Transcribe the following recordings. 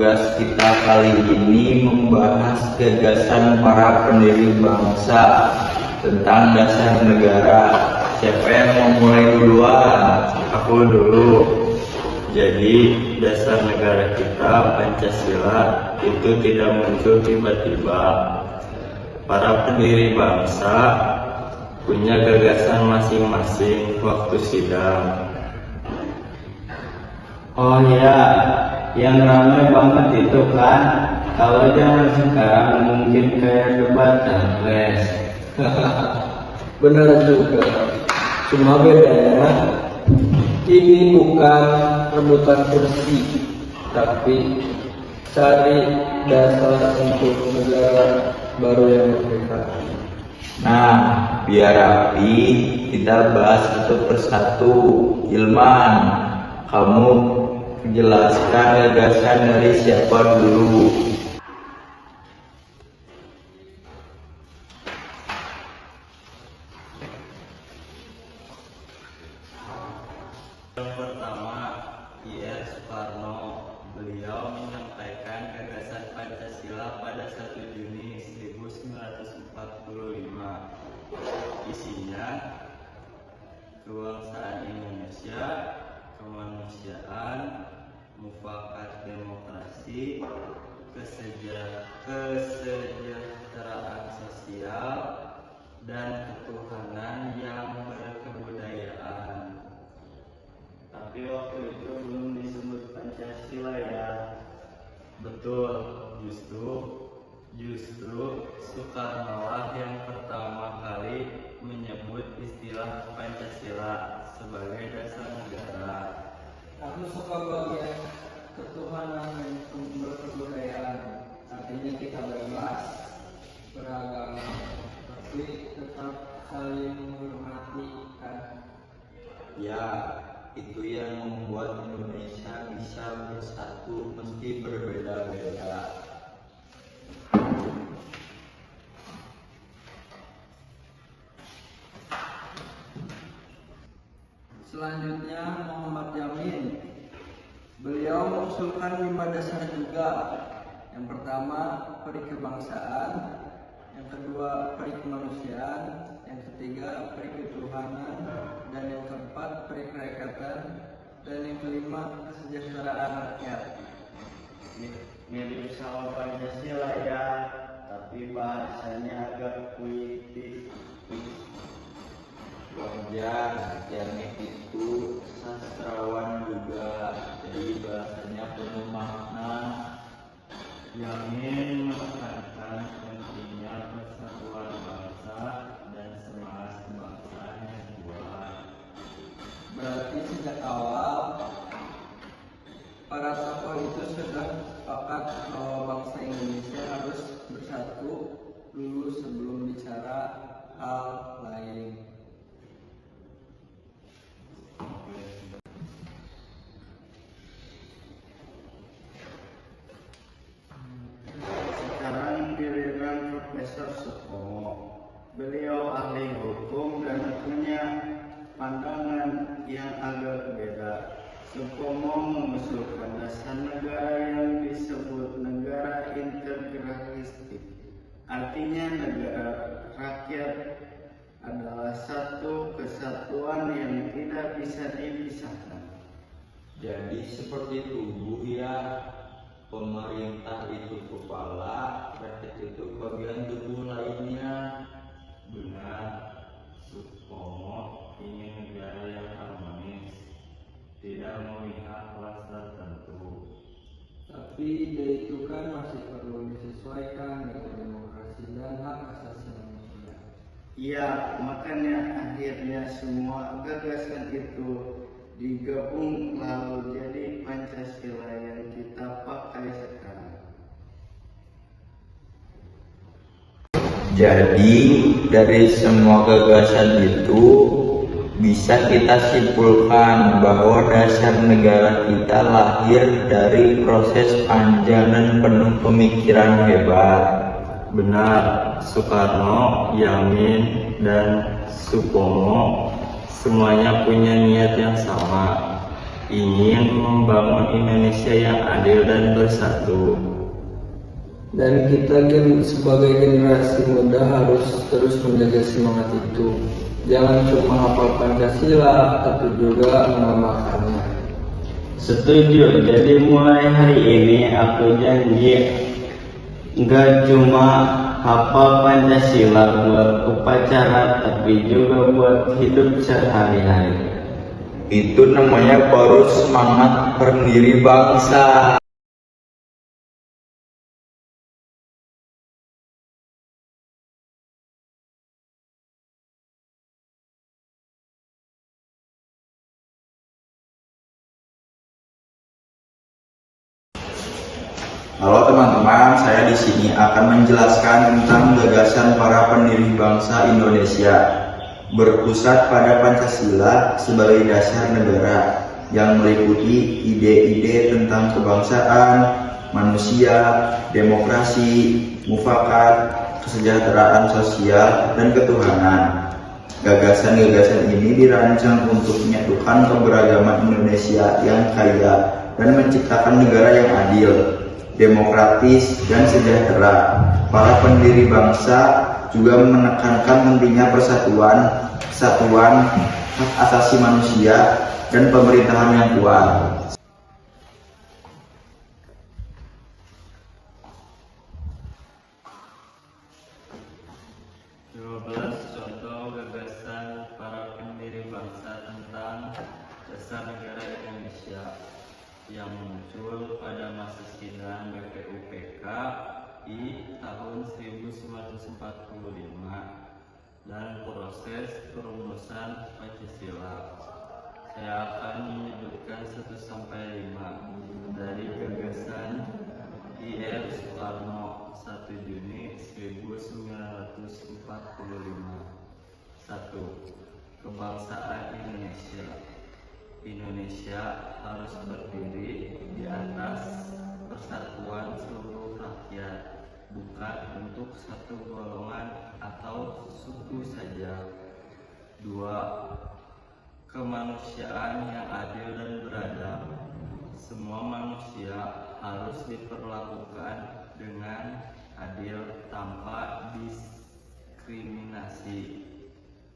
tugas kita kali ini membahas gagasan para pendiri bangsa tentang dasar negara. Siapa yang mau mulai duluan? Aku dulu. Jadi dasar negara kita Pancasila itu tidak muncul tiba-tiba. Para pendiri bangsa punya gagasan masing-masing waktu sidang. Oh ya, yang ramai banget itu kan. Kalau zaman sekarang mungkin kayak debat capres. Benar juga. Cuma bedanya ini bukan rebutan kursi, tapi cari dasar untuk negara baru yang merdeka. Nah, biar rapi, kita bahas satu persatu. Ilman, kamu jelaskan gagasan dari siapa dulu? Yang pertama, I.R. Soekarno. Beliau menyampaikan gagasan Pancasila pada 1 Juni 1945. Isinya, kebangsaan Indonesia, kemanusiaan, mufakat demokrasi, kesejahteraan sosial, dan ketuhanan yang berkebudayaan. Tapi waktu itu belum disebut Pancasila ya. Betul, justru Soekarno lah yang pertama kali menyebut istilah Pancasila sebagai dasar negara. Aku suka bagian ketuhanan dan berkebudayaan. Artinya kita bebas beragama, tapi tetap saling menghormati kan. Ya, itu yang membuat Indonesia bisa bersatu meski berbeda-beda. Selanjutnya Muhammad Yamin. Beliau mengusulkan 5 dasar juga. Yang pertama peri kebangsaan, yang kedua peri kemanusiaan, yang ketiga peri ketuhanan, dan yang keempat peri kerakyatan, dan yang kelima kesejahteraan rakyat. Mirip sama Pancasila ya, tapi bahasanya agak puitis. Wajar, Yamin itu sastrawan juga, jadi bahasanya penuh makna. Yamin menekankan pentingnya persatuan bangsa dan semangat kebangsaan yang kuat. Berarti sejak awal para tokoh itu sudah sepakat bahwa bangsa Indonesia harus bersatu dulu sebelum bicara hal lain. Sekarang giliran Profesor Supomo. Beliau ahli hukum dan punya pandangan yang agak beda. Supomo mengusulkan dasar negara yang disebut negara integralistik. Artinya negara rakyat adalah satu kesatuan yang tidak bisa dipisahkan. Jadi seperti tubuh ya, pemerintah itu kepala, rakyat itu bagian tubuh lainnya. Benar, Supomo ingin negara yang harmonis, tidak memihak kelas tertentu. Tapi ide itu kan masih perlu disesuaikan dengan demokrasi dan hak asasi manusia. Iya, makanya akhirnya semua gagasan itu digabung lalu jadi Pancasila yang kita pakai sekarang. Jadi dari semua gagasan itu bisa kita simpulkan bahwa dasar negara kita lahir dari proses panjang dan penuh pemikiran hebat. Benar, Soekarno, Yamin, dan Supomo semuanya punya niat yang sama, ingin membangun Indonesia yang adil dan bersatu. Dan kita sebagai generasi muda harus terus menjaga semangat itu. Jangan cuma hafal Pancasila, tapi juga mengamalkannya. Setuju, jadi mulai hari ini aku janji nggak cuma hafal Pancasila buat upacara, tapi juga buat hidup sehari-hari. Itu namanya baru semangat pendiri bangsa. Halo teman-teman, saya di sini akan menjelaskan tentang gagasan para pendiri bangsa Indonesia berpusat pada Pancasila sebagai dasar negara yang meliputi ide-ide tentang kebangsaan, manusia, demokrasi, mufakat, kesejahteraan sosial, dan ketuhanan. Gagasan-gagasan ini dirancang untuk menyatukan keberagaman Indonesia yang kaya dan menciptakan negara yang adil, demokratis, dan sejahtera. Para pendiri bangsa juga menekankan pentingnya persatuan, kesatuan, hak asasi manusia, dan pemerintahan yang kuat. Contoh gagasan para pendiri bangsa tentang dasar negara Indonesia yang muncul pada masa sidang BPUPKI tahun 1945 dan proses perumusan Pancasila. Saya akan menyebutkan 1-5 dari gagasan I.R. Soekarno 1 Juni 1945. 1. Kebangsaan Indonesia. Indonesia harus berdiri di atas persatuan seluruh rakyat, bukan untuk satu golongan atau suku saja. 2. Kemanusiaan yang adil dan beradab. Semua manusia harus diperlakukan dengan adil tanpa diskriminasi.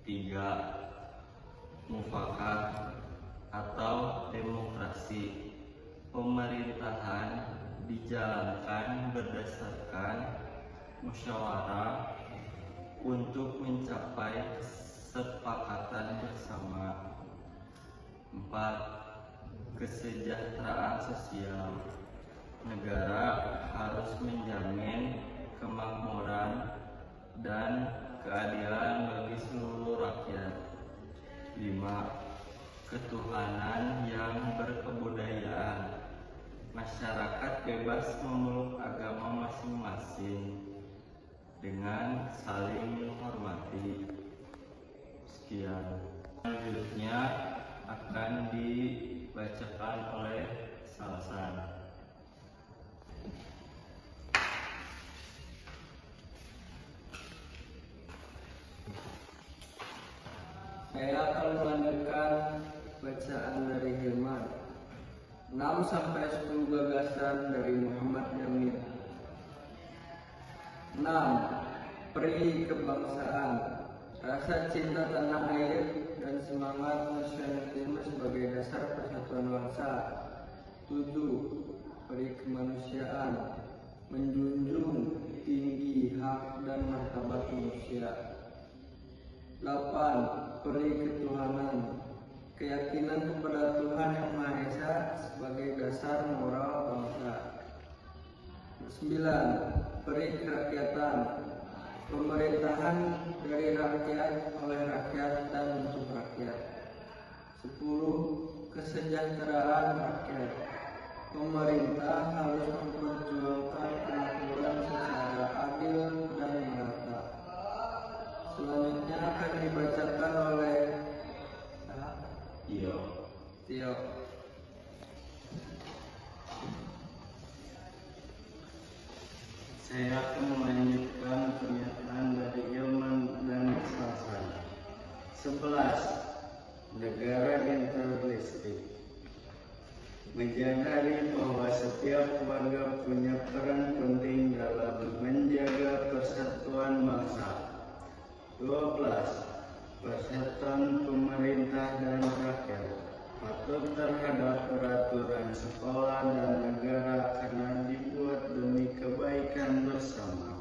3. Mufakat atau demokrasi. Pemerintahan dijalankan berdasarkan musyawarah untuk mencapai kesepakatan bersama. 4. Kesejahteraan sosial. Negara harus menjamin kemakmuran dan keadilan bagi seluruh rakyat. 5. Ketuhanan yang berkebudayaan. Masyarakat bebas memeluk agama masing-masing dengan saling menghormati. Sekian. Selanjutnya akan dibacakan oleh Salsan. Saya akan melanjutkan bacaan dari Hilman. 6-10 gagasan dari Muhammad Jamil. 6. Peri kebangsaan. Rasa cinta tanah air dan semangat nasionalisme sebagai dasar persatuan bangsa. 7. Peri kemanusiaan. Menjunjung tinggi hak dan martabat manusia. 8. Peri ketuhanan. Keyakinan kepada Tuhan Yang Maha Esa sebagai dasar moral bangsa. 9. Peri kerakyatan. Pemerintahan dari rakyat, oleh rakyat, dan untuk rakyat. 10. Kesejahteraan rakyat. Pemerintah harus memperjuangkan kemakmuran secara adil dan merata. Selanjutnya akan dibacakan oleh Tio. Saya akan melanjutkan pernyataan dari Ilman dan Salsan. 11. Negara integralistik. menyadari bahwa setiap warga punya peran penting dalam menjaga persatuan bangsa. 12. Persatuan pemerintah dan rakyat patuh terhadap peraturan sekolah dan negara karena dibuat demi kebaikan bersama.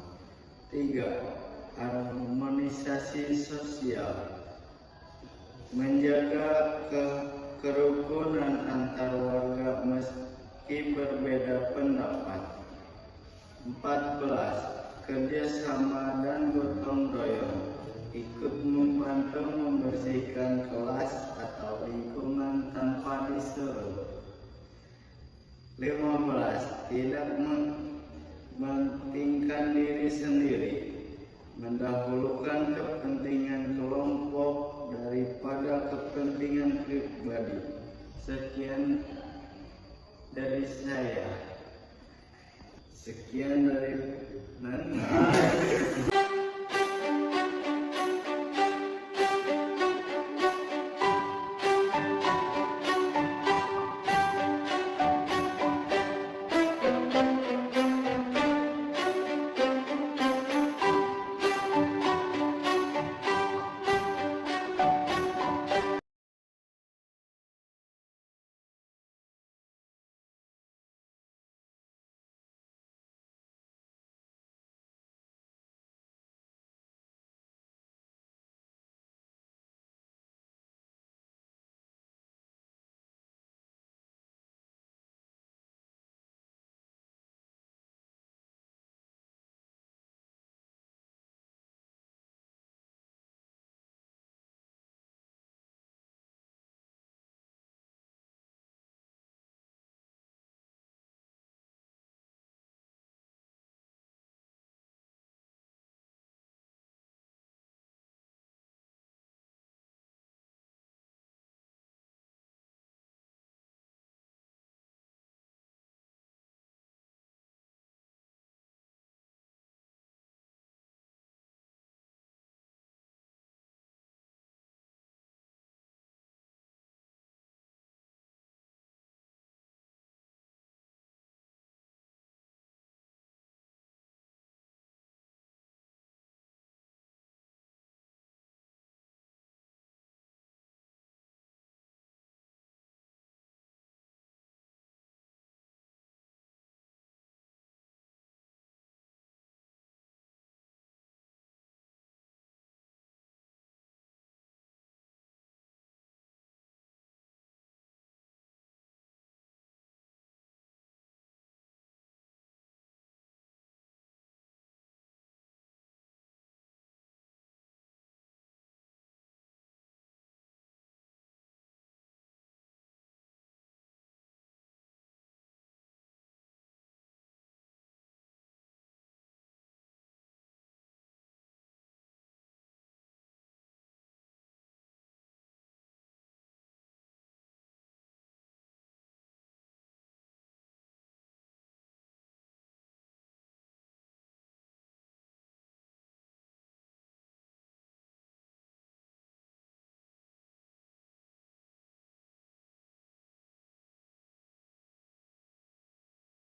3. Harmonisasi sosial, menjaga kerukunan antar warga meski berbeda pendapat. 14. Kerjasama dan gotong royong, ikut membantu membersihkan kelas atau lingkungan tanpa disuruh. 15. Tidak mementingkan diri sendiri, mendahulukan kepentingan kelompok daripada kepentingan pribadi. Sekian dari saya. Sekian dari